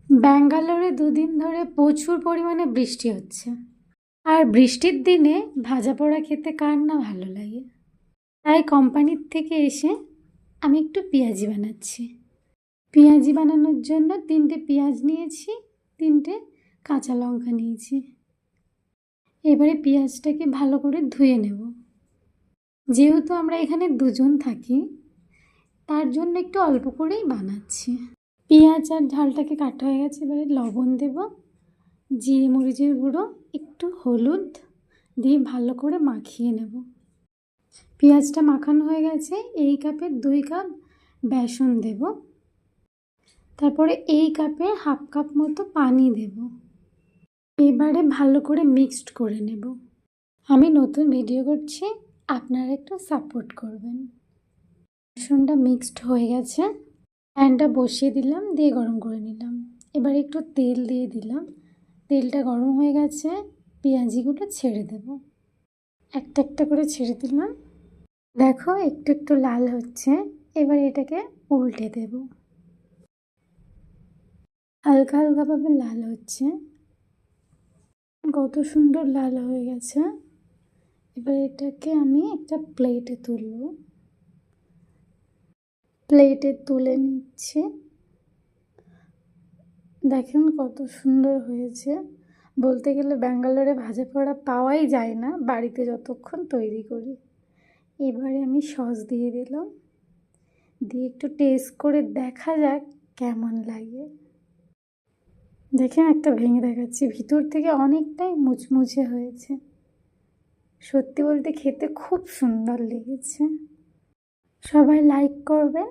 ব্যাঙ্গালোরে দুদিন ধরে প্রচুর পরিমাণে বৃষ্টি হচ্ছে। আর বৃষ্টির দিনে ভাজা পোড়া খেতে কার না ভালো লাগে। তাই কোম্পানির থেকে এসে আমি একটু পেঁয়াজি বানাচ্ছি। পেঁয়াজি বানানোর জন্য 3টে পেঁয়াজ নিয়েছি, 3টে কাঁচা লঙ্কা নিয়েছি। এবারে পেঁয়াজটাকে ভালো করে ধুয়ে নেব। যেহেতু আমরা এখানে দুজন থাকি, তার জন্য একটু অল্প করেই বানাচ্ছি। পেঁয়াজ আর ঝালটাকে কাটা হয়ে গেছে, এবারে লবণ দেব, জিরে মরিচের গুঁড়ো, একটু হলুদ দিয়ে ভালো করে মাখিয়ে নেব। পেঁয়াজটা মাখানো হয়ে গেছে, এই কাপের 2 কাপ বেসন দেব, তারপরে এই কাপে 1/2 কাপ মতো পানি দেব। এবারে ভালো করে মিক্সড করে নেব। আমি নতুন ভিডিও করছি, আপনারা একটু সাপোর্ট করবেন। বেসনটা মিক্সড হয়ে গেছে, প্যানটা বসিয়ে দিলাম, দিয়ে গরম করে নিলাম। এবার একটু তেল দিয়ে দিলাম, তেলটা গরম হয়ে গেছে, পেঁয়াজিগুলো ছেড়ে দেব। একটা একটা করে ছেড়ে দিলাম। দেখো একটু একটু লাল হচ্ছে, এবার এটাকে উল্টে দেব। হালকা হালকাভাবে লাল হচ্ছে, কত সুন্দর লাল হয়ে গেছে। এবার এটাকে আমি একটা প্লেটে তুলব। প্লেটে তুলে নিচ্ছি। দেখেন কত সুন্দর হয়েছে। বলতে গেলে ব্যাঙ্গালোরে ভাজা পোড়া পাওয়াই যায় না বাড়িতে যতক্ষণ তৈরি করি। এবারে আমি সস দিয়ে দিলাম, দিয়ে একটু টেস্ট করে দেখা যাক কেমন লাগে। দেখেন একটা ভেঙে দেখাচ্ছি, ভিতর থেকে অনেকটাই মুচমুচে হয়েছে। সত্যি বলতে খেতে খুব সুন্দর লেগেছে। সবাই লাইক করবেন,